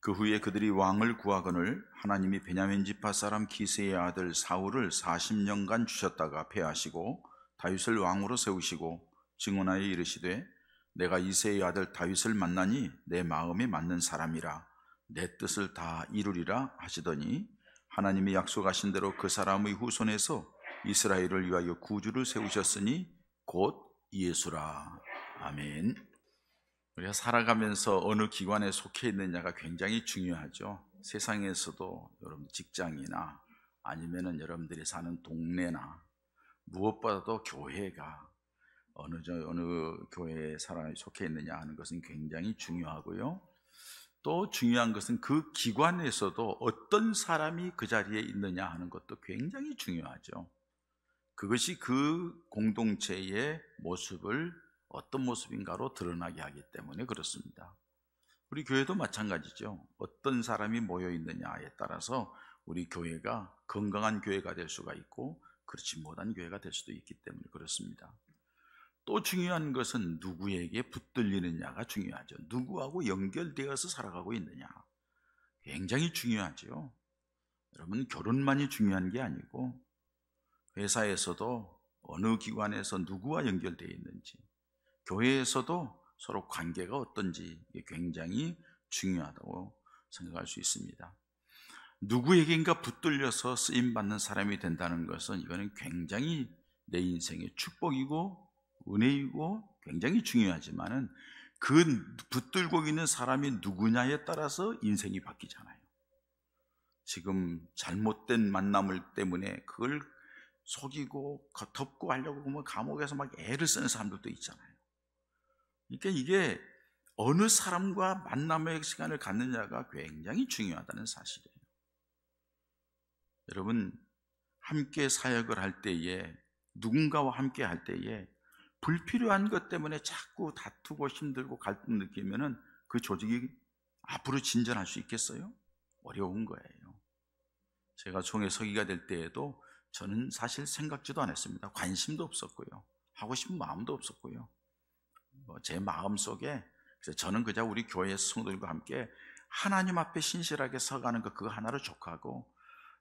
그 후에 그들이 왕을 구하거늘 하나님이 베냐민 지파 사람 기스의 아들 사울을 40년간 주셨다가 패하시고 다윗을 왕으로 세우시고 증언하여 이르시되 내가 이새의 아들 다윗을 만나니 내 마음에 맞는 사람이라 내 뜻을 다 이루리라 하시더니 하나님이 약속하신 대로 그 사람의 후손에서 이스라엘을 위하여 구주를 세우셨으니 곧 예수라. 아멘. 우리가 살아가면서 어느 기관에 속해 있느냐가 굉장히 중요하죠. 세상에서도 여러분 직장이나 아니면은 여러분들이 사는 동네나 무엇보다도 교회가 어느 교회에 사람이 속해 있느냐 하는 것은 굉장히 중요하고요. 또 중요한 것은 그 기관에서도 어떤 사람이 그 자리에 있느냐 하는 것도 굉장히 중요하죠. 그것이 그 공동체의 모습을 어떤 모습인가로 드러나게 하기 때문에 그렇습니다. 우리 교회도 마찬가지죠. 어떤 사람이 모여 있느냐에 따라서 우리 교회가 건강한 교회가 될 수가 있고 그렇지 못한 교회가 될 수도 있기 때문에 그렇습니다. 또 중요한 것은 누구에게 붙들리느냐가 중요하죠. 누구하고 연결되어서 살아가고 있느냐 굉장히 중요하죠. 여러분, 결혼만이 중요한 게 아니고 회사에서도 어느 기관에서 누구와 연결되어 있는지, 교회에서도 서로 관계가 어떤지 굉장히 중요하다고 생각할 수 있습니다. 누구에게인가 붙들려서 쓰임받는 사람이 된다는 것은 이거는 굉장히 내 인생의 축복이고 은혜이고 굉장히 중요하지만은 그 붙들고 있는 사람이 누구냐에 따라서 인생이 바뀌잖아요. 지금 잘못된 만남을 때문에 그걸 속이고 덮고 하려고 보면 감옥에서 막 애를 쓰는 사람들도 있잖아요. 그러니까 이게 어느 사람과 만남의 시간을 갖느냐가 굉장히 중요하다는 사실이에요. 여러분, 함께 사역을 할 때에 누군가와 함께 할 때에 불필요한 것 때문에 자꾸 다투고 힘들고 갈등 느끼면은 그 조직이 앞으로 진전할 수 있겠어요? 어려운 거예요. 제가 총회 서기가 될 때에도 저는 사실 생각지도 않았습니다. 관심도 없었고요. 하고 싶은 마음도 없었고요. 제 마음속에 그래서 저는 그저 우리 교회 성도들과 함께 하나님 앞에 신실하게 서가는 것 그거 하나로 족하고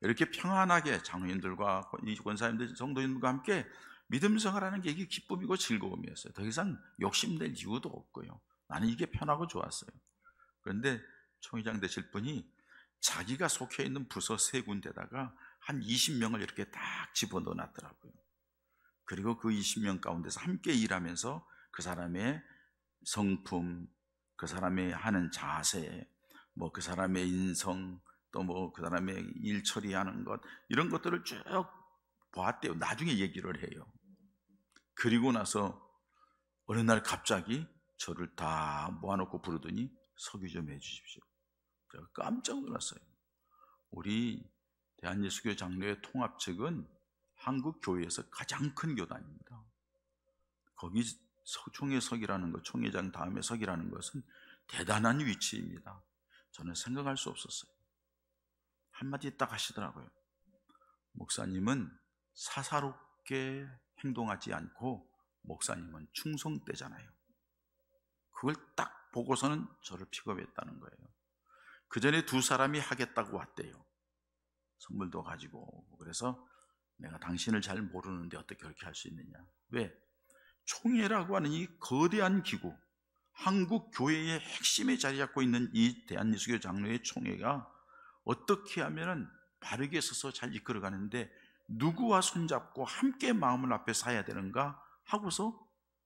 이렇게 평안하게 장로님들과 권사님들, 성도님들과 함께 믿음 생활하는 게 이게 기쁨이고 즐거움이었어요. 더 이상 욕심낼 이유도 없고요. 나는 이게 편하고 좋았어요. 그런데 총회장 되실 분이 자기가 속해 있는 부서 3군데다가 한 20명을 이렇게 딱 집어넣어 놨더라고요. 그리고 그 20명 가운데서 함께 일하면서 그 사람의 성품, 그 사람의 하는 자세, 뭐 그 사람의 인성, 또 뭐 그 사람의 일 처리하는 것, 이런 것들을 쭉 보았대요. 나중에 얘기를 해요. 그리고 나서 어느 날 갑자기 저를 다 모아놓고 부르더니 서기 좀 해주십시오. 제가 깜짝 놀랐어요. 우리 대한예수교 장로회 통합측은 한국 교회에서 가장 큰 교단입니다. 거기 총회 서기라는 것, 총회장 다음에 서기라는 것은 대단한 위치입니다. 저는 생각할 수 없었어요. 한마디 딱 하시더라고요. 목사님은 사사롭게 행동하지 않고 목사님은 충성되잖아요. 그걸 딱 보고서는 저를 픽업했다는 거예요. 그 전에 2사람이 하겠다고 왔대요. 선물도 가지고 오고. 그래서 내가 당신을 잘 모르는데 어떻게 그렇게 할 수 있느냐. 왜? 총회라고 하는 이 거대한 기구, 한국 교회의 핵심에 자리 잡고 있는 이 대한예수교 장로회 총회가 어떻게 하면은 바르게 서서 잘 이끌어가는데 누구와 손잡고 함께 마음을 앞에 사야 되는가 하고서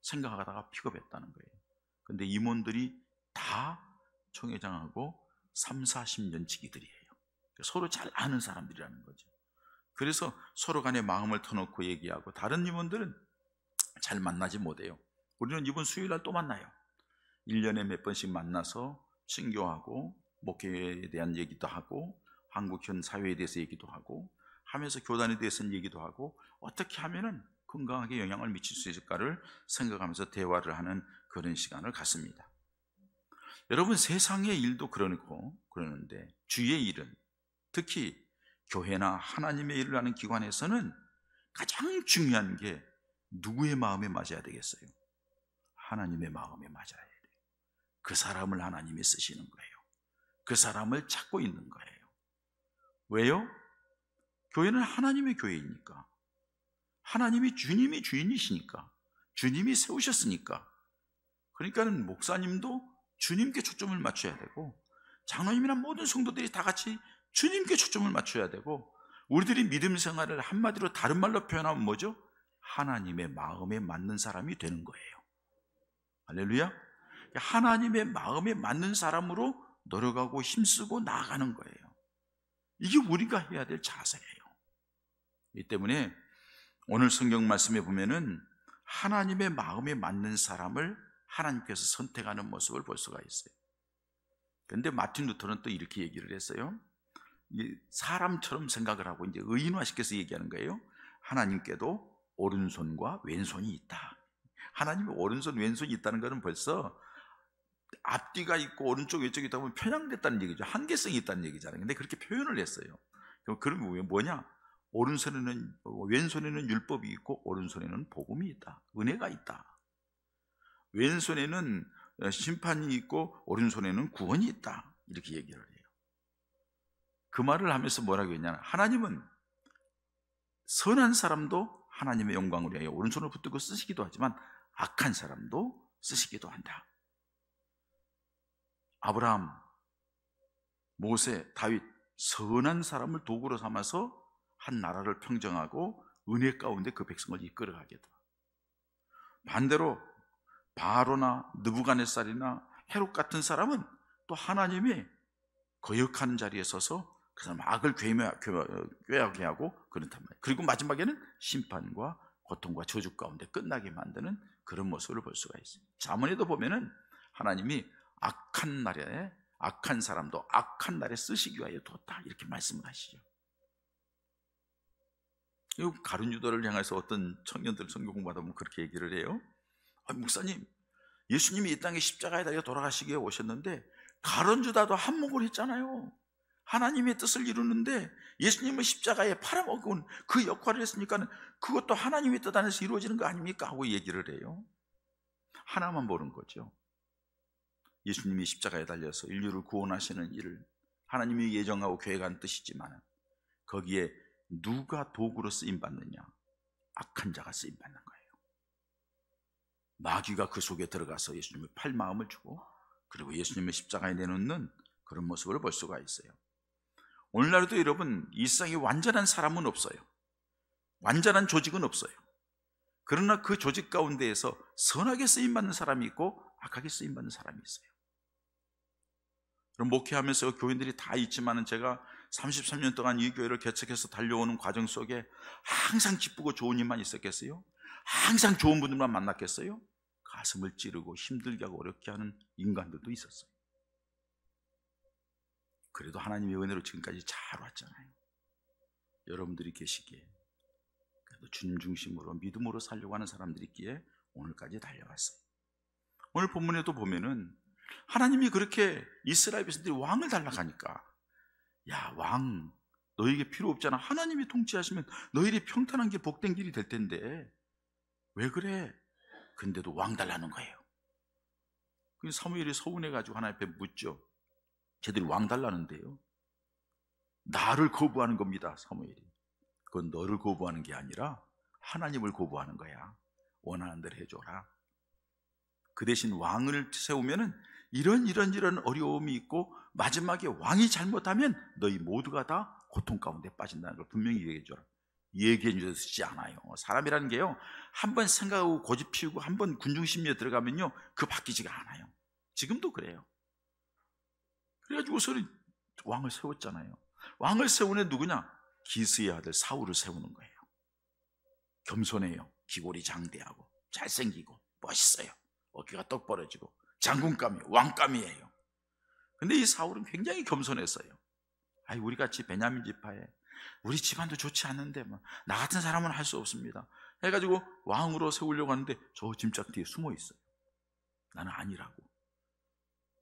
생각하다가 픽업했다는 거예요. 근데 임원들이 다 총회장하고 30-40년 지기들이에요. 서로 잘 아는 사람들이라는 거죠. 그래서 서로 간에 마음을 터놓고 얘기하고, 다른 임원들은 잘 만나지 못해요. 우리는 이번 수요일날 또 만나요. 1년에 몇 번씩 만나서 친교하고 목회에 대한 얘기도 하고 한국 현 사회에 대해서 얘기도 하고 하면서 교단에 대해서는 얘기도 하고 어떻게 하면은 건강하게 영향을 미칠 수 있을까를 생각하면서 대화를 하는 그런 시간을 갖습니다. 여러분, 세상의 일도 그러는데 주의 일은, 특히 교회나 하나님의 일을 하는 기관에서는 가장 중요한 게 누구의 마음에 맞아야 되겠어요? 하나님의 마음에 맞아야 돼요. 그 사람을 하나님이 쓰시는 거예요. 그 사람을 찾고 있는 거예요. 왜요? 교회는 하나님의 교회이니까, 하나님이 주님이 주인이시니까, 주님이 세우셨으니까. 그러니까는 목사님도 주님께 초점을 맞춰야 되고, 장로님이나 모든 성도들이 다 같이 주님께 초점을 맞춰야 되고, 우리들이 믿음 생활을 한마디로 다른 말로 표현하면 뭐죠? 하나님의 마음에 맞는 사람이 되는 거예요. 할렐루야. 하나님의 마음에 맞는 사람으로 노력하고 힘쓰고 나아가는 거예요. 이게 우리가 해야 될 자세예요. 이 때문에 오늘 성경 말씀에 보면은 하나님의 마음에 맞는 사람을 하나님께서 선택하는 모습을 볼 수가 있어요. 그런데 마틴 루터는 또 이렇게 얘기를 했어요. 사람처럼 생각을 하고 이제 의인화시켜서 얘기하는 거예요. 하나님께도 오른손과 왼손이 있다. 하나님의 오른손 왼손이 있다는 것은 벌써 앞뒤가 있고 오른쪽 왼쪽이 있다 보면 편향됐다는 얘기죠. 한계성이 있다는 얘기잖아요. 근데 그렇게 표현을 했어요. 그러면 뭐냐? 왼손에는 율법이 있고 오른손에는 복음이 있다. 은혜가 있다. 왼손에는 심판이 있고 오른손에는 구원이 있다. 이렇게 얘기를 해요. 그 말을 하면서 뭐라고 했냐면, 하나님은 선한 사람도 하나님의 영광을 위하여 오른손을 붙들고 쓰시기도 하지만 악한 사람도 쓰시기도 한다. 아브라함, 모세, 다윗, 선한 사람을 도구로 삼아서 한 나라를 평정하고 은혜 가운데 그 백성을 이끌어가겠다. 반대로 바로나 느부갓네살이나 헤롯 같은 사람은 또 하나님이 거역하는 자리에 서서 그 사람 악을 꾀하게 하고 그렇단 말이에요. 그리고 마지막에는 심판과 고통과 저주 가운데 끝나게 만드는 그런 모습을 볼 수가 있어요. 잠언에도 보면은 하나님이 악한 날에 악한 사람도 악한 날에 쓰시기 위하여 뒀다 이렇게 말씀을 하시죠. 가룟 유다를 향해서 어떤 청년들 성경 공부하다 보면 그렇게 얘기를 해요. 목사님, 예수님이 이 땅에 십자가에 달려 돌아가시기에 오셨는데 가룟 유다도 한몫을 했잖아요. 하나님의 뜻을 이루는데 예수님은 십자가에 팔아먹은 그 역할을 했으니까 그것도 하나님의 뜻 안에서 이루어지는 거 아닙니까? 하고 얘기를 해요. 하나만 보는 거죠. 예수님이 십자가에 달려서 인류를 구원하시는 일을 하나님이 예정하고 계획한 뜻이지만 거기에 누가 도구로 쓰임받느냐? 악한 자가 쓰임받는 거예요. 마귀가 그 속에 들어가서 예수님을 팔 마음을 주고 그리고 예수님을 십자가에 내놓는 그런 모습을 볼 수가 있어요. 오늘날에도 여러분, 이 세상에 완전한 사람은 없어요. 완전한 조직은 없어요. 그러나 그 조직 가운데에서 선하게 쓰임받는 사람이 있고 악하게 쓰임받는 사람이 있어요. 그럼 목회하면서 교인들이 다 있지만 제가 33년 동안 이 교회를 개척해서 달려오는 과정 속에 항상 기쁘고 좋은 일만 있었겠어요? 항상 좋은 분들만 만났겠어요? 가슴을 찌르고 힘들게 하고 어렵게 하는 인간들도 있었어요. 그래도 하나님의 은혜로 지금까지 잘 왔잖아요. 여러분들이 계시기에 그래도 주님 중심으로 믿음으로 살려고 하는 사람들이 있기에 오늘까지 달려왔어요. 오늘 본문에도 보면은 하나님이 그렇게 이스라엘 백성들이 왕을 달라가니까, 야, 왕 너에게 필요 없잖아. 하나님이 통치하시면 너희들이 평탄한 게 복된 길이 될 텐데 왜 그래? 근데도 왕 달라는 거예요. 그래서 사무엘이 서운해가지고 하나님 앞에 묻죠. 쟤들이 왕 달라는데요, 나를 거부하는 겁니다. 사무엘이. 그건 너를 거부하는 게 아니라 하나님을 거부하는 거야. 원하는 대로 해줘라. 그 대신 왕을 세우면은 이런 어려움이 있고 마지막에 왕이 잘못하면 너희 모두가 다 고통 가운데 빠진다는 걸 분명히 얘기해줘라. 얘기해 주시지 않아요. 사람이라는 게요, 한번 생각하고 고집 피우고 한번 군중심리에 들어가면요 그 바뀌지가 않아요. 지금도 그래요. 그래가지고서는 왕을 세웠잖아요. 왕을 세우는 누구냐? 기스의 아들 사울을 세우는 거예요. 겸손해요. 기골이 장대하고 잘생기고 멋있어요. 어깨가 똑 벌어지고 장군감이 왕감이에요. 근데 이 사울은 굉장히 겸손했어요. 아이, 우리 같이 베냐민 지파에 우리 집안도 좋지 않는데 뭐 나 같은 사람은 할 수 없습니다 해가지고 왕으로 세우려고 하는데 저 짐짝 뒤에 숨어 있어요. 나는 아니라고.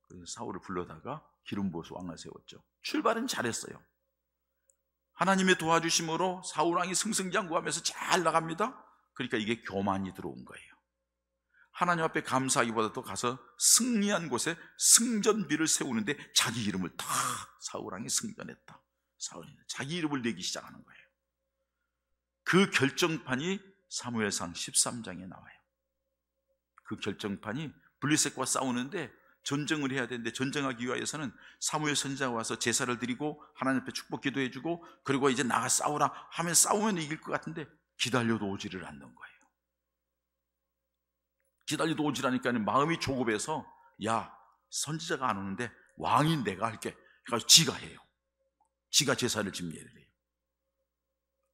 그래서 사울을 불러다가 기름 부어서 왕을 세웠죠. 출발은 잘했어요. 하나님의 도와주심으로 사울 왕이 승승장구하면서 잘 나갑니다. 그러니까 이게 교만이 들어온 거예요. 하나님 앞에 감사하기보다도 가서 승리한 곳에 승전비를 세우는데 자기 이름을 탁 사울왕이 승전했다. 사울이 자기 이름을 내기 시작하는 거예요. 그 결정판이 사무엘상 13장에 나와요. 그 결정판이 블레셋과 싸우는데 전쟁을 해야 되는데, 전쟁하기 위해서는 사무엘 선지자가 와서 제사를 드리고 하나님 앞에 축복 기도해주고, 그리고 이제 나가 싸우라 하면 싸우면 이길 것 같은데 기다려도 오지를 않는 거예요. 기다려도 오질 않으니까 마음이 조급해서, 야, 선지자가 안 오는데 왕이 내가 할게. 그래서 지가 해요. 지가 제사를 집례를 해요.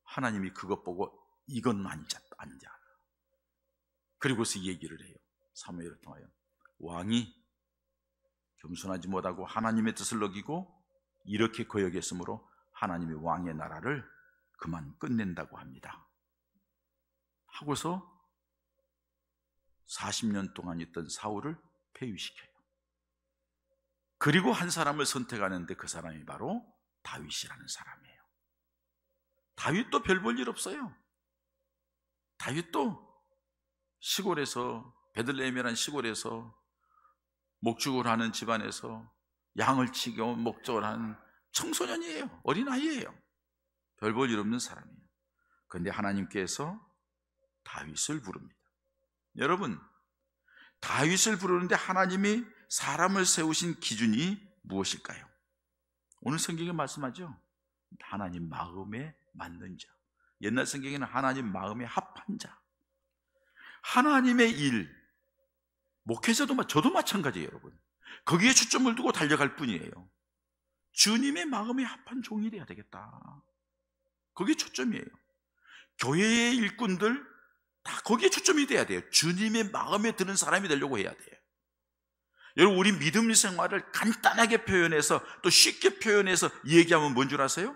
하나님이 그것 보고 이건 아니지 않냐. 그리고서 얘기를 해요. 사무엘을 통하여 왕이 겸손하지 못하고 하나님의 뜻을 어기고 이렇게 거역했으므로 하나님이 왕의 나라를 그만 끝낸다고 합니다. 하고서 40년 동안 있던 사울을 폐위시켜요. 그리고 한 사람을 선택하는데 그 사람이 바로 다윗이라는 사람이에요. 다윗도 별 볼 일 없어요. 다윗도 시골에서, 베들레헴이라는 시골에서 목축을 하는 집안에서 양을 치고 목축을 하는 청소년이에요. 어린아이예요. 별 볼 일 없는 사람이에요. 그런데 하나님께서 다윗을 부릅니다. 여러분, 다윗을 부르는데 하나님이 사람을 세우신 기준이 무엇일까요? 오늘 성경에 말씀하죠. 하나님 마음에 맞는 자. 옛날 성경에는 하나님 마음에 합한 자. 하나님의 일, 목회자도 저도 마찬가지예요, 여러분. 거기에 초점을 두고 달려갈 뿐이에요. 주님의 마음에 합한 종이 돼야 되겠다. 거기에 초점이에요. 교회의 일꾼들 다 거기에 초점이 돼야 돼요. 주님의 마음에 드는 사람이 되려고 해야 돼요. 여러분, 우리 믿음 생활을 간단하게 표현해서 또 쉽게 표현해서 얘기하면 뭔 줄 아세요?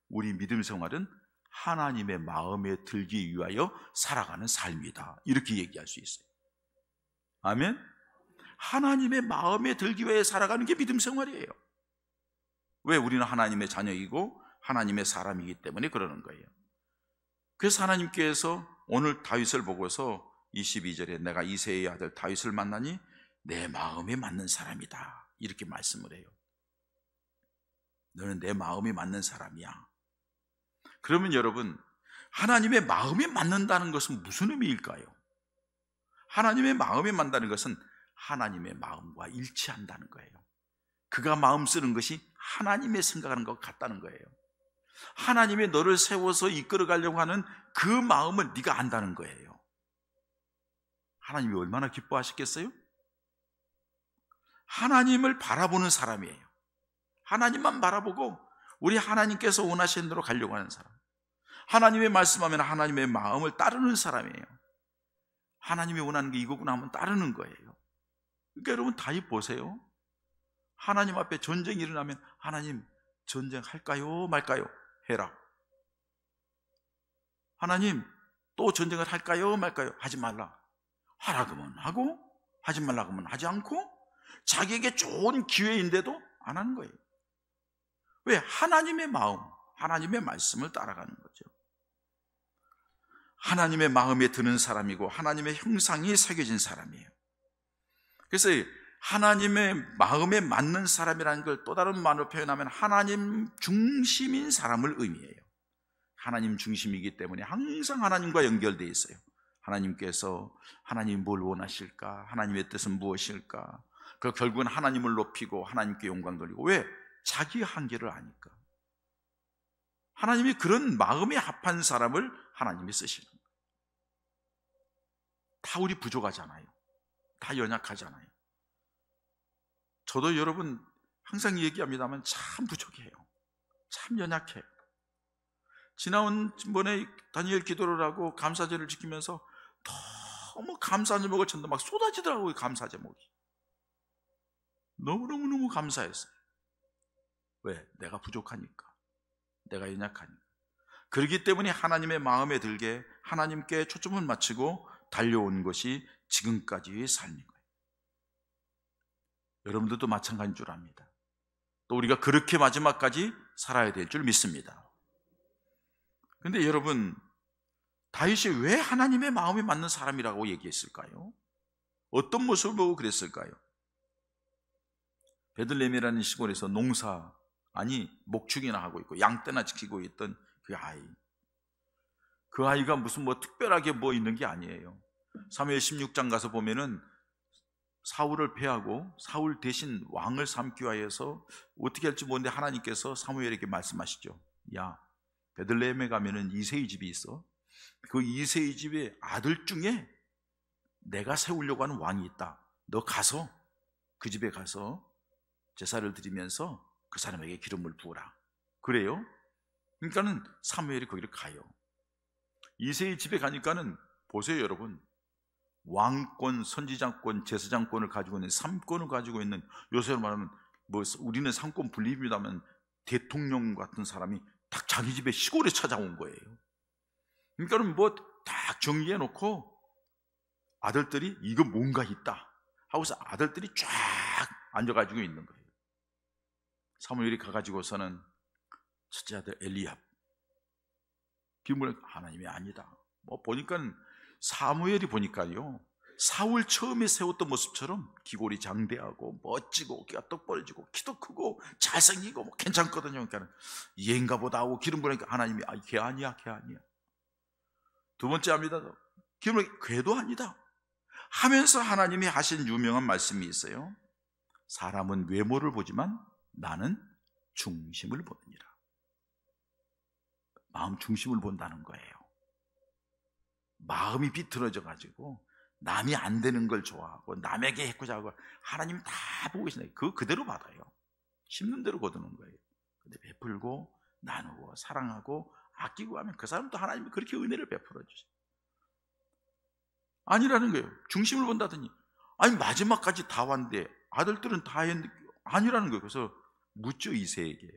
우리 믿음 생활은 하나님의 마음에 들기 위하여 살아가는 삶이다. 이렇게 얘기할 수 있어요. 아멘? 하나님의 마음에 들기 위해 살아가는 게 믿음 생활이에요. 왜? 우리는 하나님의 자녀이고 하나님의 사람이기 때문에 그러는 거예요. 그래서 하나님께서 오늘 다윗을 보고서 22절에 내가 이새의 아들 다윗을 만나니 내 마음에 맞는 사람이다. 이렇게 말씀을 해요. 너는 내 마음에 맞는 사람이야. 그러면 여러분, 하나님의 마음에 맞는다는 것은 무슨 의미일까요? 하나님의 마음에 맞는다는 것은 하나님의 마음과 일치한다는 거예요. 그가 마음 쓰는 것이 하나님의 생각하는 것 같다는 거예요. 하나님이 너를 세워서 이끌어 가려고 하는 그 마음을 네가 안다는 거예요. 하나님이 얼마나 기뻐하셨겠어요? 하나님을 바라보는 사람이에요. 하나님만 바라보고 우리 하나님께서 원하시는 대로 가려고 하는 사람, 하나님의 말씀하면 하나님의 마음을 따르는 사람이에요. 하나님이 원하는 게 이거구나 하면 따르는 거예요. 그러니까 여러분 다윗 보세요. 하나님 앞에 전쟁이 일어나면 하나님 전쟁할까요 말까요? 해라. 하나님 또 전쟁을 할까요 말까요? 하지 말라. 하라 그러면 하고 하지 말라 그러면 하지 않고 자기에게 좋은 기회인데도 안 하는 거예요. 왜? 하나님의 마음, 하나님의 말씀을 따라가는 거죠. 하나님의 마음에 드는 사람이고 하나님의 형상이 새겨진 사람이에요. 그래서 하나님의 마음에 맞는 사람이라는 걸 또 다른 말로 표현하면 하나님 중심인 사람을 의미해요. 하나님 중심이기 때문에 항상 하나님과 연결되어 있어요. 하나님께서 하나님 뭘 원하실까? 하나님의 뜻은 무엇일까? 그 결국은 하나님을 높이고 하나님께 영광 돌리고. 왜? 자기 한계를 아니까. 하나님이 그런 마음에 합한 사람을 하나님이 쓰시는 거예요. 다 우리 부족하잖아요. 다 연약하잖아요. 저도 여러분 항상 얘기합니다만 참 부족해요. 참 연약해요. 지난번에 다니엘 기도를 하고 감사제를 지키면서 너무 감사 제목을 쳤는데 막 쏟아지더라고요. 감사 제목이 너무너무 감사했어요. 왜? 내가 부족하니까, 내가 연약하니까. 그렇기 때문에 하나님의 마음에 들게 하나님께 초점을 맞추고 달려온 것이 지금까지의 삶인 거예요. 여러분들도 마찬가지인 줄 압니다. 또 우리가 그렇게 마지막까지 살아야 될 줄 믿습니다. 그런데 여러분, 다윗이 왜 하나님의 마음에 맞는 사람이라고 얘기했을까요? 어떤 모습을 보고 그랬을까요? 베들레헴이라는 시골에서 목축이나 하고 있고 양떼나 지키고 있던 그 아이가 무슨 특별하게 있는 게 아니에요. 사무엘 16장 가서 보면은 사울을 패하고 사울 대신 왕을 삼기 위해서 어떻게 할지 모르는데 하나님께서 사무엘에게 말씀하시죠. 야, 베들레헴에 가면은 이새의 집이 있어. 그 이새의 집의 아들 중에 내가 세우려고 하는 왕이 있다. 너 가서 그 집에 가서 제사를 드리면서 그 사람에게 기름을 부으라. 그래요? 그러니까는 사무엘이 거기를 가요. 이새의 집에 가니까는 보세요, 여러분. 왕권, 선지장권, 제사장권을 가지고 있는 3권을 가지고 있는, 요새로 말하면 우리는 3권 분립이라면 대통령 같은 사람이 딱 자기 집에 시골에 찾아온 거예요. 그러니까는 딱 정리해 놓고 아들들이 이거 뭔가 있다 하고서 아들들이 쫙 앉아가지고 있는 거예요. 사무엘이 가가지고서는 첫째 아들 엘리압, 기물에 하나님이 아니다. 보니까 사무엘이 보니까요, 사울 처음에 세웠던 모습처럼 기골이 장대하고 멋지고 어깨가 똑 벌어지고 키도 크고 잘생기고 괜찮거든요. 그러니까 얘인가 보다 하고 기름 부으니까 하나님이 걔 아니야. 두 번째 합니다. 기름을 걔도 아니다 하면서 하나님이 하신 유명한 말씀이 있어요. 사람은 외모를 보지만 나는 중심을 보느니라. 마음 중심을 본다는 거예요. 마음이 비틀어져 가지고 남이 안 되는 걸 좋아하고 남에게 해코자 하고 하나님 다 보고 계시네. 그대로 받아요. 심는 대로 거두는 거예요. 근데 베풀고 나누고 사랑하고 아끼고 하면 그 사람도 하나님이 그렇게 은혜를 베풀어 주세요. 아니라는 거예요. 중심을 본다더니 마지막까지 다 왔는데 아들들은 다 했는데 아니라는 거예요. 그래서 묻죠, 이새에게.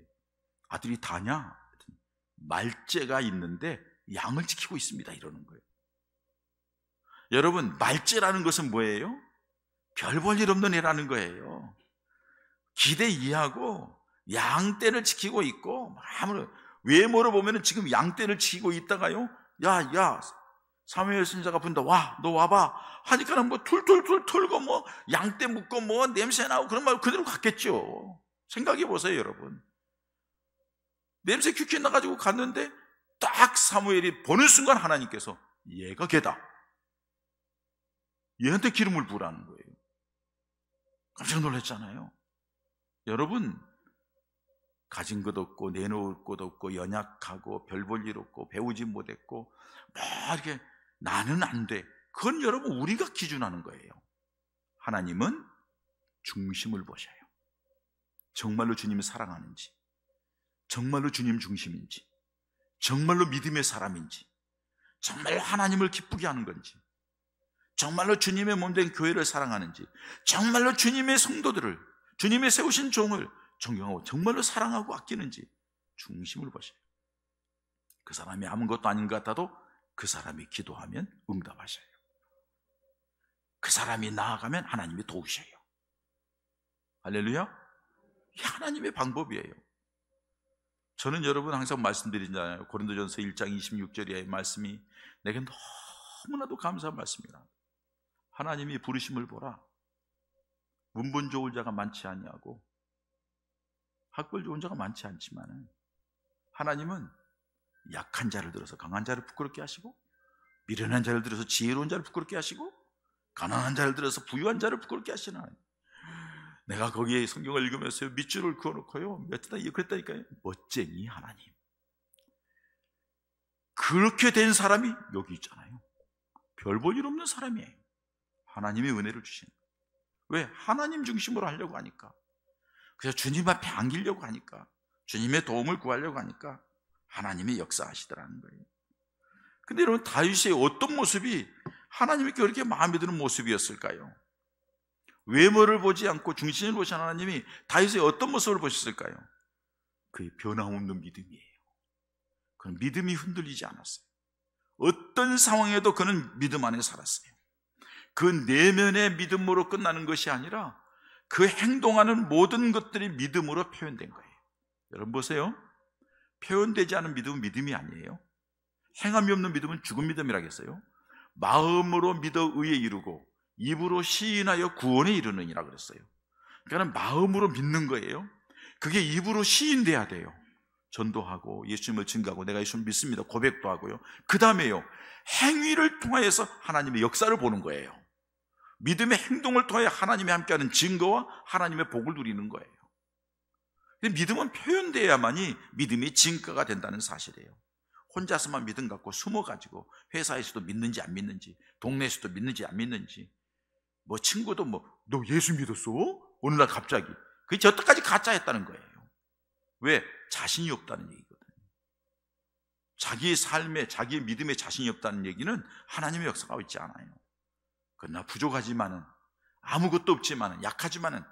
아들이 다냐? 말째가 있는데 양을 지키고 있습니다, 이러는 거예요. 여러분, 말째라는 것은 뭐예요? 별 볼 일 없는 애라는 거예요. 기대 이하고 양떼를 지키고 있고, 아무런 외모로 보면은 지금 양떼를 지키고 있다가요, 야 사무엘 선지자가 부른다, 너 와봐 하니까는 툴툴툴 털고 양떼 묶고 냄새 나고 그런 말 그대로 갔겠죠. 생각해 보세요, 여러분. 냄새 큐큐 나가지고 갔는데 딱 사무엘이 보는 순간 하나님께서 얘가 걔다, 얘한테 기름을 부으라는 거예요. 깜짝 놀랐잖아요. 여러분, 가진 것 없고 내놓을 것 없고 연약하고 별 볼 일 없고 배우지 못했고 이렇게 나는 안 돼. 그건 여러분 우리가 기준하는 거예요. 하나님은 중심을 보셔요. 정말로 주님을 사랑하는지, 정말로 주님 중심인지, 정말로 믿음의 사람인지, 정말로 하나님을 기쁘게 하는 건지, 정말로 주님의 몸된 교회를 사랑하는지, 정말로 주님의 성도들을, 주님의 세우신 종을 존경하고 정말로 사랑하고 아끼는지 중심을 보셔요. 그 사람이 아무것도 아닌 것 같아도 그 사람이 기도하면 응답하셔요. 그 사람이 나아가면 하나님이 도우셔요. 할렐루야. 이게 하나님의 방법이에요. 저는 여러분 항상 말씀드리잖아요. 고린도전서 1장 26절의 말씀이 내게 너무나도 감사한 말씀이라. 하나님이 부르심을 보라. 문분 좋은 자가 많지 아니하고 학벌 좋은 자가 많지 않지만은 하나님은 약한 자를 들어서 강한 자를 부끄럽게 하시고, 미련한 자를 들어서 지혜로운 자를 부끄럽게 하시고, 가난한 자를 들어서 부유한 자를 부끄럽게 하시는 하나님. 내가 거기에 성경을 읽으면서 밑줄을 그어놓고요, 그랬다니까요. 멋쟁이 하나님. 그렇게 된 사람이 여기 있잖아요. 별 볼 일 없는 사람이에요. 하나님의 은혜를 주시는. 왜? 하나님 중심으로 하려고 하니까. 그래서 주님 앞에 안기려고 하니까, 주님의 도움을 구하려고 하니까 하나님이 역사하시더라는 거예요. 근데 여러분, 다윗의 어떤 모습이 하나님께 그렇게 마음에 드는 모습이었을까요? 외모를 보지 않고 중심을 보신 하나님이 다윗의 어떤 모습을 보셨을까요? 그의 변함없는 믿음이에요. 그는 믿음이 흔들리지 않았어요. 어떤 상황에도 그는 믿음 안에 살았어요. 그 내면의 믿음으로 끝나는 것이 아니라 그 행동하는 모든 것들이 믿음으로 표현된 거예요. 여러분 보세요. 표현되지 않은 믿음은 믿음이 아니에요. 행함이 없는 믿음은 죽은 믿음이라겠어요. 마음으로 믿어 의에 이르고 입으로 시인하여 구원에 이르느니라 그랬어요. 그러니까 마음으로 믿는 거예요. 그게 입으로 시인돼야 돼요. 전도하고 예수님을 증거하고 내가 예수님을 믿습니다 고백도 하고요. 그 다음에요, 행위를 통하여서 하나님의 역사를 보는 거예요. 믿음의 행동을 통하여 하나님이 함께하는 증거와 하나님의 복을 누리는 거예요. 믿음은 표현돼야만이 믿음이 증거가 된다는 사실이에요. 혼자서만 믿음 갖고 숨어가지고 회사에서도 믿는지 안 믿는지, 동네에서도 믿는지 안 믿는지, 뭐 친구도 너 예수 믿었어? 어느 날 갑자기. 그게 저때까지 가짜였다는 거예요. 왜? 자신이 없다는 얘기거든요. 자기의 삶에, 자기의 믿음에 자신이 없다는 얘기는 하나님의 역사가 있지 않아요. 그러나 부족하지만은, 아무것도 없지만은, 약하지만은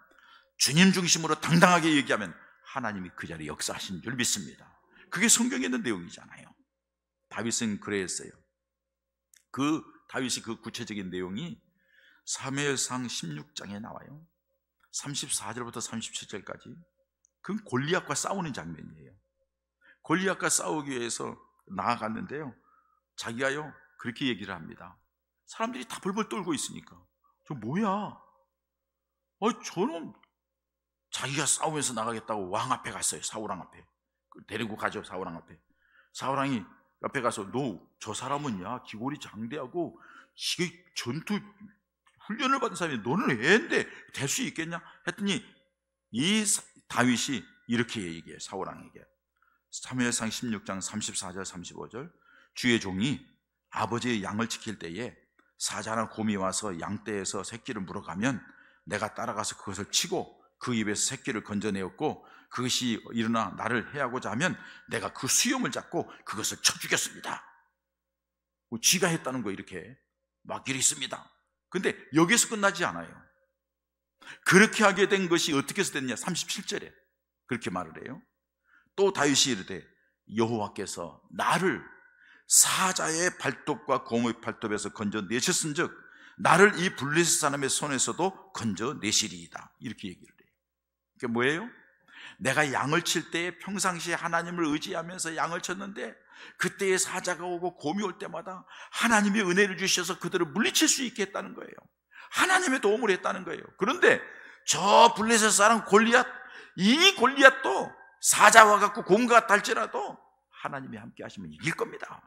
주님 중심으로 당당하게 얘기하면 하나님이 그 자리에 역사하신 줄 믿습니다. 그게 성경에 있는 내용이잖아요. 다윗은 그랬어요. 다윗이 그 구체적인 내용이 사무엘상 16장에 나와요. 34절부터 37절까지. 그건 골리앗과 싸우는 장면이에요. 골리앗과 싸우기 위해서 나아갔는데요, 자기가요 그렇게 얘기를 합니다. 사람들이 다 벌벌 떨고 있으니까, 저 뭐야? 저는 자기가 싸우면서 나가겠다고 왕 앞에 갔어요. 사울왕 앞에 데리고 가죠. 사울왕 앞에. 사울왕이 옆에 가서 너 저 사람은야 기골이 장대하고 이게 전투 훈련을 받은 사람이 너는 애인데 될 수 있겠냐 했더니 이 다윗이 이렇게 얘기해요. 사울왕에게. 사무엘상 16장 34절 35절 주의 종이 아버지의 양을 지킬 때에 사자나 곰이 와서 양떼에서 새끼를 물어가면 내가 따라가서 그것을 치고 그 입에서 새끼를 건져내었고 그것이 일어나 나를 해하고자 하면 내가 그 수염을 잡고 그것을 쳐 죽였습니다. 쥐가 했다는 거 이렇게 막 이랬습니다. 근데 여기서 끝나지 않아요. 그렇게 하게 된 것이 어떻게 해서 됐냐? 37절에 그렇게 말을 해요. 또 다윗이 이르되 여호와께서 나를 사자의 발톱과 곰의 발톱에서 건져내셨은즉 나를 이 블레셋 사람의 손에서도 건져내시리이다. 이렇게 얘기를 해요. 그게 뭐예요? 내가 양을 칠 때 평상시에 하나님을 의지하면서 양을 쳤는데 그때에 사자가 오고 곰이 올 때마다 하나님의 은혜를 주셔서 그들을 물리칠 수 있게 했다는 거예요. 하나님의 도움을 했다는 거예요. 그런데 저 블레셋 사람 골리앗, 이 골리앗도 사자와 같고 곰과 같다 할지라도 하나님이 함께 하시면 이길 겁니다.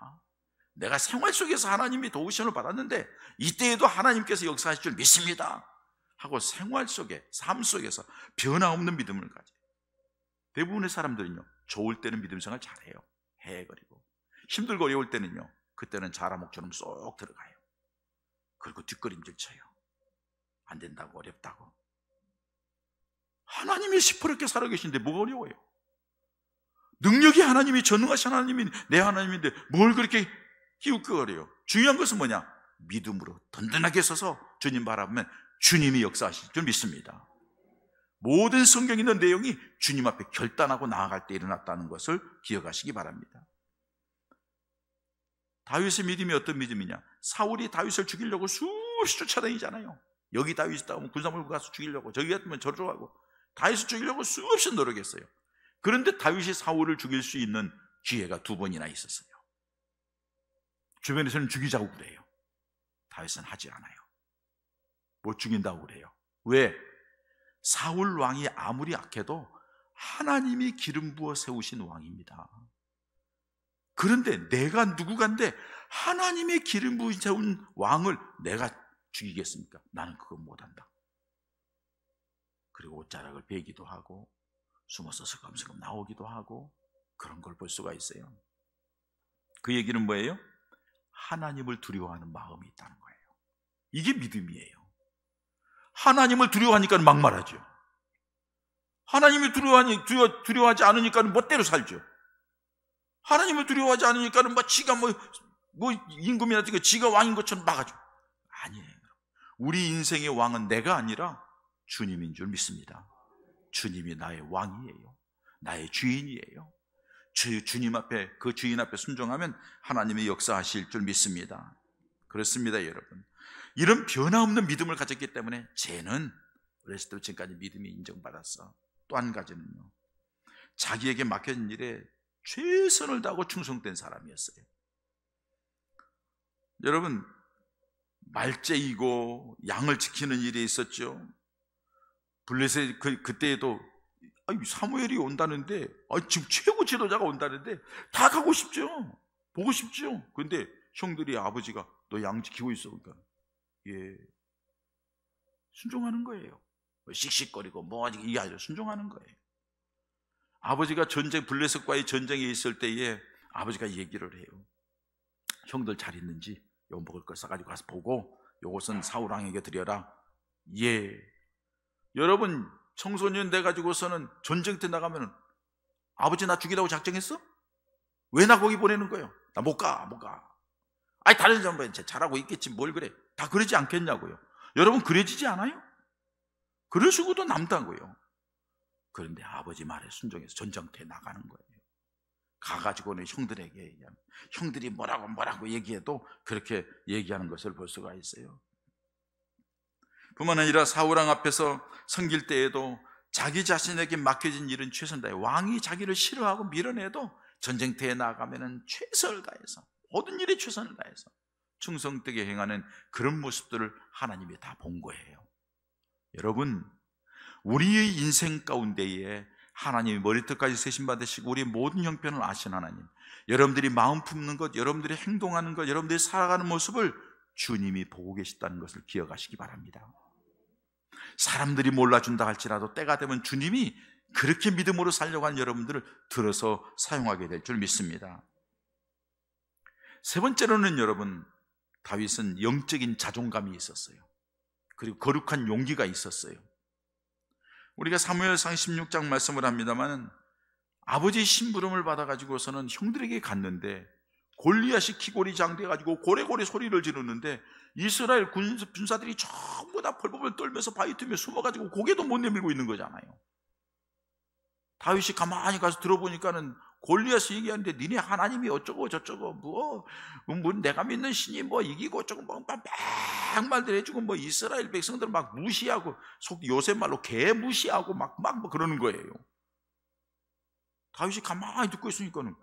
내가 생활 속에서 하나님이 도우심을 받았는데 이때에도 하나님께서 역사하실 줄 믿습니다 하고 생활 속에, 삶 속에서 변함없는 믿음을 가져요. 대부분의 사람들은요, 좋을 때는 믿음 생활 잘해요. 해거리고 힘들고 어려울 때는요, 그때는 자라목처럼 쏙 들어가요. 그리고 뒷걸음질 쳐요. 안 된다고, 어렵다고. 하나님이 시퍼렇게 살아계신데 뭐가 어려워요? 능력이 하나님이, 전능하신 하나님이 내 하나님인데 뭘 그렇게 기웃거려요? 중요한 것은 뭐냐? 믿음으로 든든하게 서서 주님 바라보면 주님이 역사하실 줄 믿습니다. 모든 성경에 있는 내용이 주님 앞에 결단하고 나아갈 때 일어났다는 것을 기억하시기 바랍니다. 다윗의 믿음이 어떤 믿음이냐? 사울이 다윗을 죽이려고 수없이 쫓아다니잖아요. 여기 다윗이 있다 하면 군사물고 가서 죽이려고, 저기 같으면 저리로 가고, 다윗을 죽이려고 수없이 노력했어요. 그런데 다윗이 사울을 죽일 수 있는 기회가 2번이나 있었어요. 주변에서는 죽이자고 그래요. 다윗은 하지 않아요. 못 죽인다고 그래요. 왜? 사울 왕이 아무리 악해도 하나님이 기름 부어 세우신 왕입니다. 그런데 내가 누구간데 하나님의 기름 부어 세운 왕을 내가 죽이겠습니까? 나는 그거 못한다. 그리고 옷자락을 베기도 하고 숨어서 서금서금 나오기도 하고 그런 걸 볼 수가 있어요. 그 얘기는 뭐예요? 하나님을 두려워하는 마음이 있다는 거예요. 이게 믿음이에요. 하나님을 두려워하니까 막말하죠. 하나님을 두려워하지 않으니까 멋대로 살죠. 하나님을 두려워하지 않으니까 지가 임금이나 지가 왕인 것처럼 막아줘. 아니에요. 우리 인생의 왕은 내가 아니라 주님인 줄 믿습니다. 주님이 나의 왕이에요. 나의 주인이에요. 주님 앞에, 그 주인 앞에 순종하면 하나님이 역사하실 줄 믿습니다. 그렇습니다, 여러분. 이런 변화없는 믿음을 가졌기 때문에 쟤는 어렸을 때부터 지금까지 믿음이 인정받았어. 또 한 가지는요, 자기에게 맡겨진 일에 최선을 다하고 충성된 사람이었어요. 여러분, 말제이고 양을 지키는 일이 있었죠. 블레셋 그때에도 사무엘이 온다는데, 지금 최고 지도자가 온다는데 다 가고 싶죠. 보고 싶죠. 근데 형들이 아버지가 너 양 지키고 있어. 그러니까 순종하는 거예요. 씩씩거리고 이게 아니라 순종하는 거예요. 아버지가 블레셋과의 전쟁에 있을 때에 아버지가 얘기를 해요. 형들 잘 있는지 요 먹을 걸 싸가지고 가서 보고 요것은 사울 왕에게 드려라. 여러분, 청소년 돼가지고서는 전쟁 때 나가면 아버지 나 죽이라고 작정했어? 왜 나 거기 보내는 거예요? 나 못 가. 다른 사람은 잘하고 있겠지 뭘 그래. 다 그러지 않겠냐고요. 여러분, 그래지지 않아요? 그러시고도 남다고요. 그런데 아버지 말에 순종해서 전쟁터에 나가는 거예요. 가가지고는 형들에게 얘기하면, 형들이 뭐라고 얘기해도 그렇게 얘기하는 것을 볼 수가 있어요. 뿐만 아니라 사울왕 앞에서 섬길 때에도 자기 자신에게 맡겨진 일은 최선을 다해, 왕이 자기를 싫어하고 밀어내도 전쟁터에 나가면은 최선을 다해서, 모든 일에 최선을 다해서 충성되게 행하는 그런 모습들을 하나님이 다 본 거예요. 여러분, 우리의 인생 가운데에 하나님이 머리끝까지 세심 받으시고 우리의 모든 형편을 아신 하나님, 여러분들이 마음 품는 것, 여러분들이 행동하는 것, 여러분들이 살아가는 모습을 주님이 보고 계시다는 것을 기억하시기 바랍니다. 사람들이 몰라준다 할지라도 때가 되면 주님이 그렇게 믿음으로 살려고 하는 여러분들을 들어서 사용하게 될 줄 믿습니다. 세 번째로는 여러분, 다윗은 영적인 자존감이 있었어요. 그리고 거룩한 용기가 있었어요. 우리가 사무엘상 16장 말씀을 합니다만, 아버지의 심부름을 받아가지고서는 형들에게 갔는데 골리앗이 키골이 장돼가지고 고래고래 소리를 지르는데 이스라엘 군사들이 전부 다 벌벌 떨면서 바위 틈에 숨어가지고 고개도 못 내밀고 있는 거잖아요. 다윗이 가만히 가서 들어보니까는 골리앗이 얘기하는데 니네 하나님이 어쩌고 저쩌고 뭐 내가 믿는 신이 뭐 이기고 어쩌고 막 말들 해주고 이스라엘 백성들 막 무시하고, 요새 말로 개 무시하고 막 그러는 거예요. 다윗이 가만히 듣고 있으니까는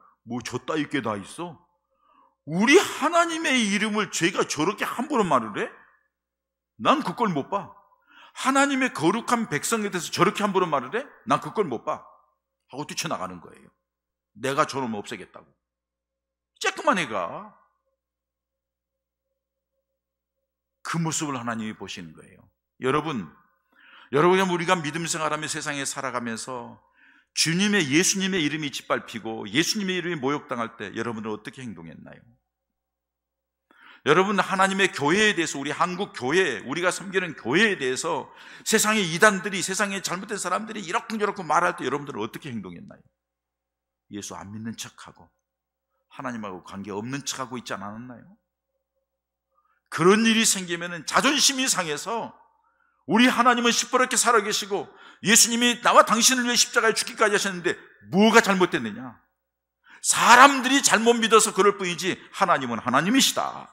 저 따위게 다 있어? 우리 하나님의 이름을 죄가 저렇게 함부로 말을 해? 난 그걸 못 봐. 하나님의 거룩한 백성에 대해서 저렇게 함부로 말을 해? 난 그걸 못 봐. 하고 뛰쳐나가는 거예요. 내가 저놈 없애겠다고. 쬐끄만 애가. 그 모습을 하나님이 보시는 거예요. 여러분, 우리가 믿음 생활하며 세상에 살아가면서 예수님의 이름이 짓밟히고 예수님의 이름이 모욕당할 때 여러분은 어떻게 행동했나요? 여러분, 하나님의 교회에 대해서, 우리 한국 교회, 우리가 섬기는 교회에 대해서 세상의 이단들이, 세상의 잘못된 사람들이 이렇고 말할 때 여러분들은 어떻게 행동했나요? 예수 안 믿는 척하고 하나님하고 관계없는 척하고 있지 않았나요? 그런 일이 생기면 자존심이 상해서, 우리 하나님은 시퍼렇게 살아계시고 예수님이 나와 당신을 위해 십자가에 죽기까지 하셨는데 뭐가 잘못됐느냐? 사람들이 잘못 믿어서 그럴 뿐이지 하나님은 하나님이시다.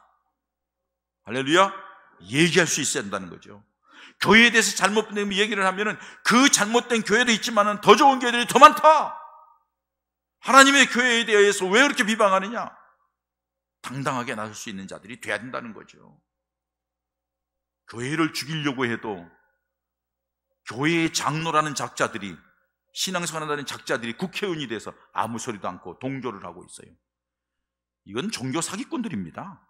할렐루야. 얘기할 수 있어야 한다는 거죠. 교회에 대해서 잘못된 얘기를 하면은 그 잘못된 교회도 있지만은 더 좋은 교회들이 더 많다. 하나님의 교회에 대해서 왜 그렇게 비방하느냐? 당당하게 나설 수 있는 자들이 돼야 된다는 거죠. 교회를 죽이려고 해도 교회의 장로라는 작자들이, 신앙생활하는 작자들이 국회의원이 돼서 아무 소리도 않고 동조를 하고 있어요. 이건 종교 사기꾼들입니다.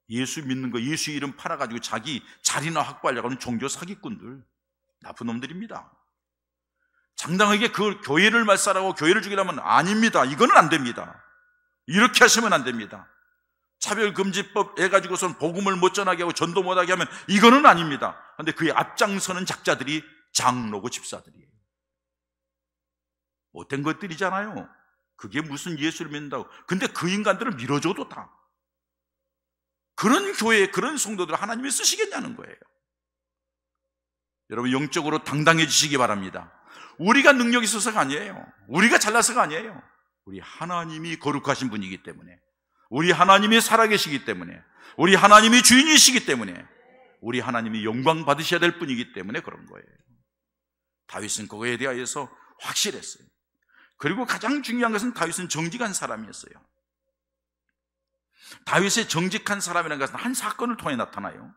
예수 믿는 거, 예수 이름 팔아가지고 자기 자리나 확보하려고 하는 종교 사기꾼들, 나쁜 놈들입니다. 장당하게 그 교회를 말살하고 교회를 죽이려면 아닙니다. 이거는 안 됩니다. 이렇게 하시면 안 됩니다. 차별금지법 해가지고선 복음을 못 전하게 하고 전도 못하게 하면 이거는 아닙니다. 그런데 그의 앞장서는 작자들이 장로고 집사들이에요. 못된 것들이잖아요. 그게 무슨 예수를 믿는다고. 근데 그 인간들을 밀어줘도 다. 그런 교회, 그런 성도들 하나님이 쓰시겠냐는 거예요. 여러분, 영적으로 당당해지시기 바랍니다. 우리가 능력이 있어서가 아니에요. 우리가 잘나서가 아니에요. 우리 하나님이 거룩하신 분이기 때문에, 우리 하나님이 살아계시기 때문에, 우리 하나님이 주인이시기 때문에, 우리 하나님이 영광 받으셔야 될 분이기 때문에 그런 거예요. 다윗은 그거에 대하여서 확실했어요. 그리고 가장 중요한 것은 다윗은 정직한 사람이었어요. 다윗의 정직한 사람이라는 것은 한 사건을 통해 나타나요.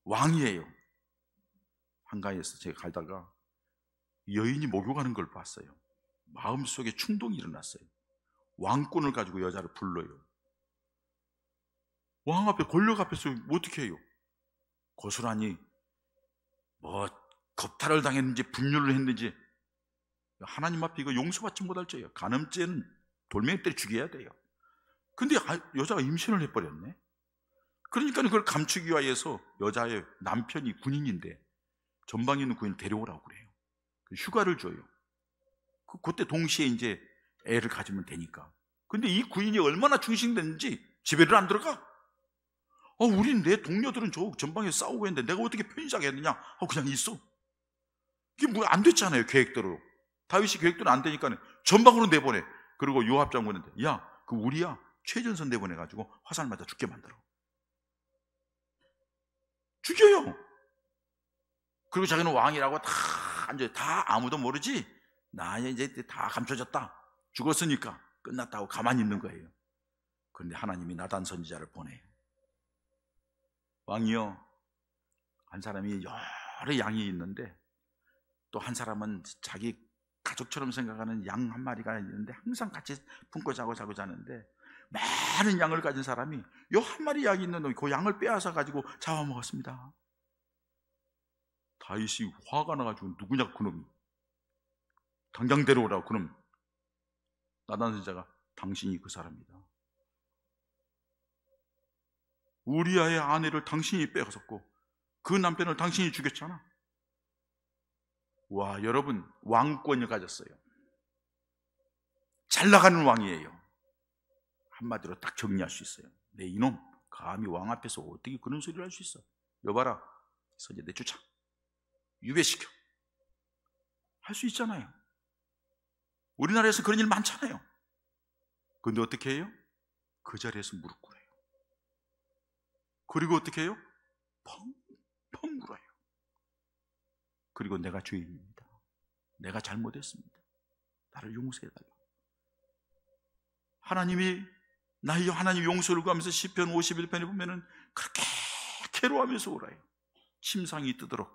왕이에요. 한가에서 제가 가다가 여인이 목욕하는 걸 봤어요. 마음속에 충동이 일어났어요. 왕권을 가지고 여자를 불러요. 왕 앞에, 권력 앞에서 어떻게 해요? 고스란히 뭐 겁탈을 당했는지 분유를 했는지, 하나님 앞에 이거 용서받지 못할 죄예요. 간음죄는 돌멩이 때려 죽여야 돼요. 근데 여자가 임신을 해버렸네. 그러니까 그걸 감추기 위해서 여자의 남편이 군인인데 전방에 있는 군인 데려오라고 그래요. 휴가를 줘요. 그때 동시에 이제 애를 가지면 되니까. 근데 이 군인이 얼마나 충실됐는지 집에를 안 들어가. 우린 내 동료들은 저 전방에 싸우고 있는데 내가 어떻게 편지하겠느냐 하고 그냥 있어. 이게 뭐 안 됐잖아요, 계획대로. 다윗이 계획대로 안 되니까 전방으로 내보내. 그리고 요압 장군한테, 야, 그 우리야 최전선 내보내가지고 화살 맞아 죽게 만들어. 죽여요. 그리고 자기는 왕이라고 다 아무도 모르지. 나 이제 다 감춰졌다. 죽었으니까 끝났다고 가만히 있는 거예요. 그런데 하나님이 나단 선지자를 보내요. 왕이요, 한 사람이 여러 양이 있는데 또 한 사람은 자기 가족처럼 생각하는 양 한 마리가 있는데 항상 같이 품고 자고 자는데, 많은 양을 가진 사람이 요 한 마리 양이 있는 그 양을 빼앗아 가지고 잡아먹었습니다. 다윗이 화가 나가지고, 누구냐 그놈이, 당장 데려오라고. 그럼 나단 선지자가, 당신이 그 사람이다. 우리아의 아내를 당신이 빼앗았고 그 남편을 당신이 죽였잖아. 와, 여러분, 왕권을 가졌어요. 잘 나가는 왕이에요. 한마디로 딱 정리할 수 있어요. 내 이놈, 감히 왕 앞에서 어떻게 그런 소리를 할 수 있어? 여봐라, 선지자 내쫓아, 유배시켜, 할 수 있잖아요. 우리나라에서 그런 일 많잖아요. 그런데 어떻게 해요? 그 자리에서 무릎 꿇어요. 그리고 어떻게 해요? 펑펑 울어요. 그리고 내가 죄인입니다. 내가 잘못했습니다. 나를 용서해달라. 하나님이 하나님 용서를 구하면서 시편 51편에 보면은 그렇게 괴로워하면서 울어요. 침상이 뜨도록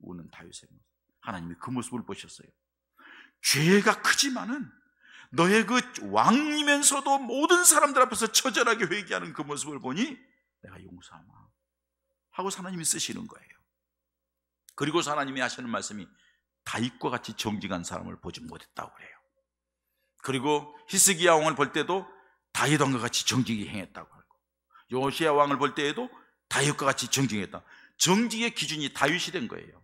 우는 다윗의 모습. 하나님이 그 모습을 보셨어요. 죄가 크지만은 너의 그 왕이면서도 모든 사람들 앞에서 처절하게 회개하는 그 모습을 보니 내가 용서하마 하고 하나님이 쓰시는 거예요. 그리고 하나님이 하시는 말씀이, 다윗과 같이 정직한 사람을 보지 못했다고 그래요. 그리고 히스기야 왕을 볼 때도 다윗 왕과 같이 정직히 행했다고 하고, 요시야 왕을 볼 때에도 다윗과 같이 정직했다. 정직의 기준이 다윗이 된 거예요.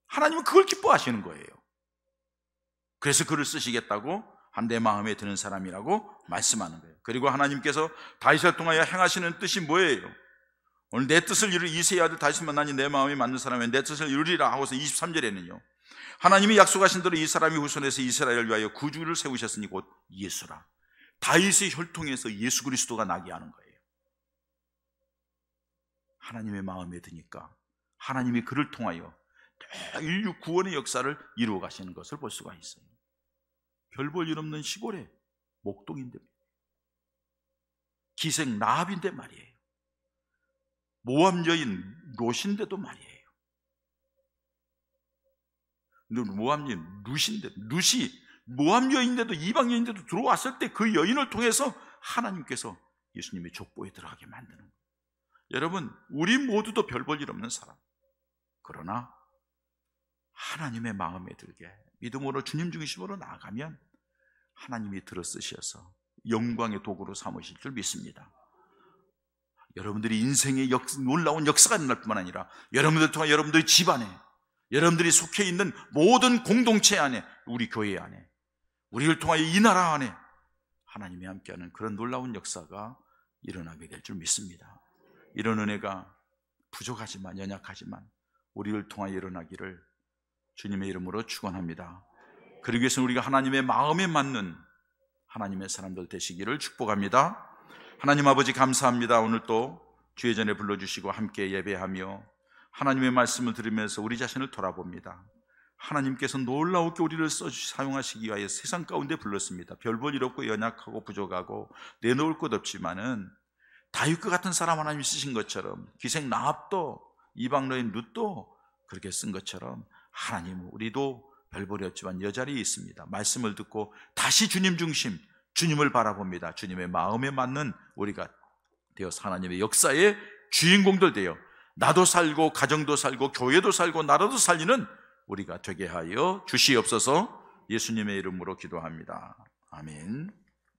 하나님은 그걸 기뻐하시는 거예요. 그래서 그를 쓰시겠다고 한 내 마음에 드는 사람이라고 말씀하는 거예요. 그리고 하나님께서 다윗을 통하여 행하시는 뜻이 뭐예요? 오늘 내 뜻을 이룰 이새의 아들 다윗을 만나니 내 마음에 맞는 사람이 내 뜻을 이루리라 하고서 23절에는요, 하나님이 약속하신 대로 이 사람이 후손에서 이스라엘을 위하여 구주를 세우셨으니 곧 예수라. 다윗의 혈통에서 예수 그리스도가 나게 하는 거예요. 하나님의 마음에 드니까 하나님이 그를 통하여 인류 구원의 역사를 이루어 가시는 것을 볼 수가 있어요. 별 볼 일 없는 시골의 목동인데, 기생 라합인데 말이에요. 모압 여인 롯인데도 말이에요. 모압 여인 룻이 모압 여인인데도, 이방 여인인데도 들어왔을 때 그 여인을 통해서 하나님께서 예수님의 족보에 들어가게 만드는 거예요. 여러분, 우리 모두도 별 볼 일 없는 사람, 그러나 하나님의 마음에 들게 믿음으로 주님 중심으로 나아가면 하나님이 들어쓰셔서 영광의 도구로 삼으실 줄 믿습니다. 여러분들이 인생의 놀라운 역사가 일어날 뿐만 아니라 여러분들 통해 여러분들의 집안에, 여러분들이 속해 있는 모든 공동체 안에, 우리 교회 안에, 우리를 통하여 이 나라 안에 하나님이 함께하는 그런 놀라운 역사가 일어나게 될 줄 믿습니다. 이런 은혜가 부족하지만, 연약하지만 우리를 통하여 일어나기를 주님의 이름으로 축원합니다. 그러기 위해서는 우리가 하나님의 마음에 맞는 하나님의 사람들 되시기를 축복합니다. 하나님 아버지, 감사합니다. 오늘 또 주의 전에 불러주시고 함께 예배하며 하나님의 말씀을 들으면서 우리 자신을 돌아봅니다. 하나님께서 놀라우게 우리를 사용하시기 위하여 세상 가운데 불렀습니다. 별 볼 일 없고 연약하고 부족하고 내놓을 것 없지만은 다윗과 같은 사람 하나님 쓰신 것처럼, 기생 라합도 이방 여인 룻도 그렇게 쓴 것처럼 하나님, 우리도 별볼이 없지만 여자리에 있습니다. 말씀을 듣고 다시 주님 중심, 주님을 바라봅니다. 주님의 마음에 맞는 우리가 되어서 하나님의 역사의 주인공들 되어 나도 살고 가정도 살고 교회도 살고 나라도 살리는 우리가 되게 하여 주시옵소서. 예수님의 이름으로 기도합니다. 아멘.